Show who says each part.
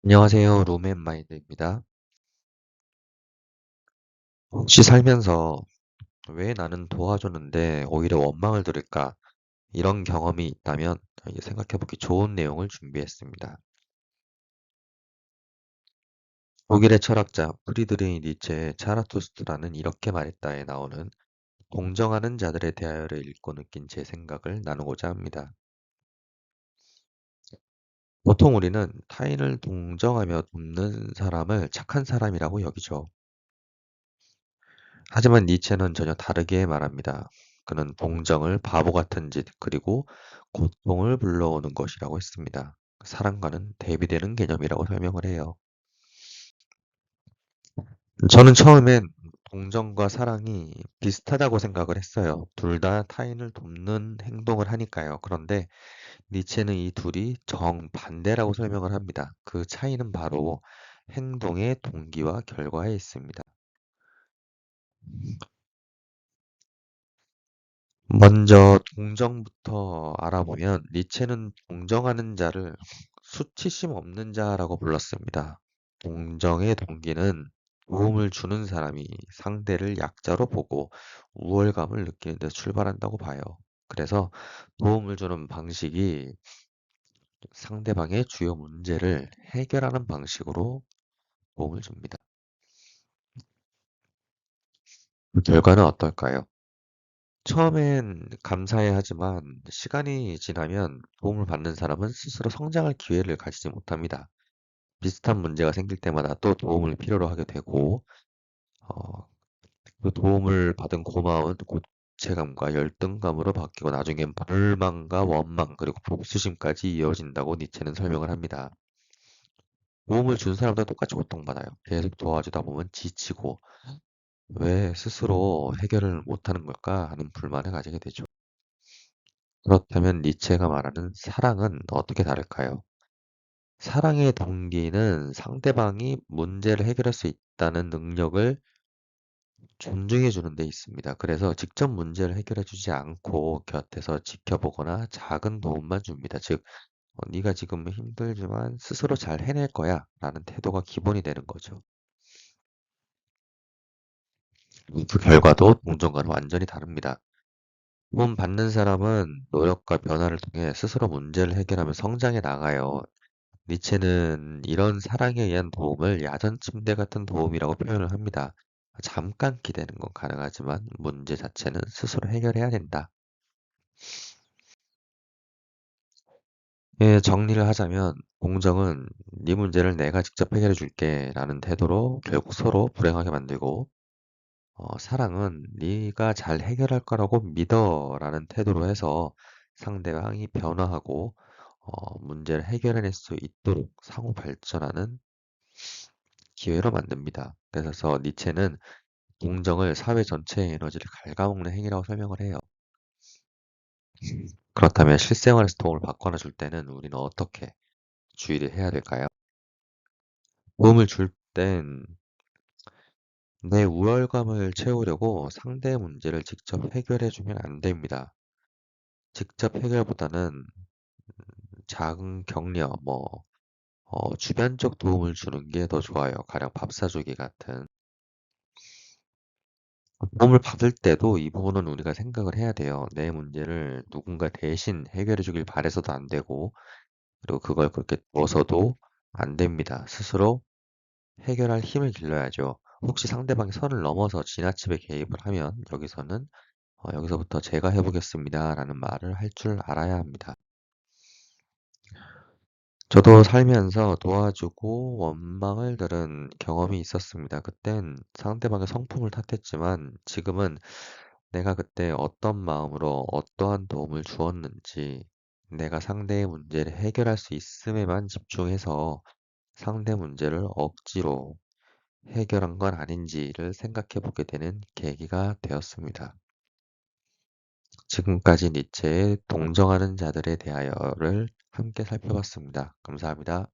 Speaker 1: 안녕하세요. 룸앤마이드입니다. 혹시 살면서 왜 나는 도와줬는데 오히려 원망을 들을까? 이런 경험이 있다면 생각해보기 좋은 내용을 준비했습니다. 독일의 철학자 프리드리히 니체의 차라투스트라는 이렇게 말했다에 나오는 동정하는 자들에 대하여를 읽고 느낀 제 생각을 나누고자 합니다. 보통 우리는 타인을 동정하며 돕는 사람을 착한 사람이라고 여기죠. 하지만 니체는 전혀 다르게 말합니다. 그는 동정을 바보 같은 짓, 그리고 고통을 불러오는 것이라고 했습니다. 사랑과는 대비되는 개념이라고 설명을 해요. 저는 처음엔 동정과 사랑이 비슷하다고 생각을 했어요. 둘 다 타인을 돕는 행동을 하니까요. 그런데 니체는 이 둘이 정반대라고 설명을 합니다. 그 차이는 바로 행동의 동기와 결과에 있습니다. 먼저 동정부터 알아보면 니체는 동정하는 자를 수치심 없는 자라고 불렀습니다. 동정의 동기는 도움을 주는 사람이 상대를 약자로 보고 우월감을 느끼는 데 출발한다고 봐요. 그래서 도움을 주는 방식이 상대방의 주요 문제를 해결하는 방식으로 도움을 줍니다. 그 결과는 어떨까요? 처음엔 감사해야 하지만 시간이 지나면 도움을 받는 사람은 스스로 성장할 기회를 가지지 못합니다. 비슷한 문제가 생길 때마다 또 도움을 필요로 하게 되고, 어, 그 도움을 받은 고마움은 고체감과 열등감으로 바뀌고 나중엔 불만과 원망 그리고 복수심까지 이어진다고 니체는 설명을 합니다. 도움을 준 사람도 똑같이 고통받아요. 계속 도와주다 보면 지치고 왜 스스로 해결을 못하는 걸까 하는 불만을 가지게 되죠. 그렇다면 니체가 말하는 사랑은 어떻게 다를까요? 사랑의 동기는 상대방이 문제를 해결할 수 있다는 능력을 존중해 주는 데 있습니다. 그래서 직접 문제를 해결해 주지 않고 곁에서 지켜보거나 작은 도움만 줍니다. 즉, 네가 지금 힘들지만 스스로 잘 해낼 거야 라는 태도가 기본이 되는 거죠. 그 결과도 동정과는 완전히 다릅니다. 도움 받는 사람은 노력과 변화를 통해 스스로 문제를 해결하며 성장해 나가요. 니체는 이런 사랑에 의한 도움을 야전 침대 같은 도움이라고 표현을 합니다. 잠깐 기대는 건 가능하지만 문제 자체는 스스로 해결해야 된다. 예, 정리를 하자면 공정은 네 문제를 내가 직접 해결해 줄게 라는 태도로 결국 서로 불행하게 만들고, 사랑은 네가 잘 해결할 거라고 믿어 라는 태도로 해서 상대방이 변화하고 문제를 해결해낼 수 있도록 상호 발전하는 기회로 만듭니다. 그래서 니체는 동정을 사회 전체의 에너지를 갉아먹는 행위라고 설명을 해요. 그렇다면 실생활에서 도움을 받거나 줄 때는 우리는 어떻게 주의를 해야 될까요? 도움을 줄 땐 내 우월감을 채우려고 상대의 문제를 직접 해결해 주면 안 됩니다. 직접 해결보다는 작은 격려, 주변적 도움을 주는 게 더 좋아요. 가령 밥 사주기 같은. 도움을 받을 때도 이 부분은 우리가 생각을 해야 돼요. 내 문제를 누군가 대신 해결해 주길 바래서도 안 되고, 그리고 그걸 그렇게 둬서도 안 됩니다. 스스로 해결할 힘을 길러야죠. 혹시 상대방이 선을 넘어서 지나치게 개입을 하면 여기서부터 제가 해보겠습니다 라는 말을 할 줄 알아야 합니다. 저도 살면서 도와주고 원망을 들은 경험이 있었습니다. 그땐 상대방의 성품을 탓했지만 지금은 내가 그때 어떤 마음으로 어떠한 도움을 주었는지, 내가 상대의 문제를 해결할 수 있음에만 집중해서 상대 문제를 억지로 해결한 건 아닌지를 생각해 보게 되는 계기가 되었습니다. 지금까지 니체의 동정하는 자들에 대하여를 함께 살펴봤습니다. 감사합니다.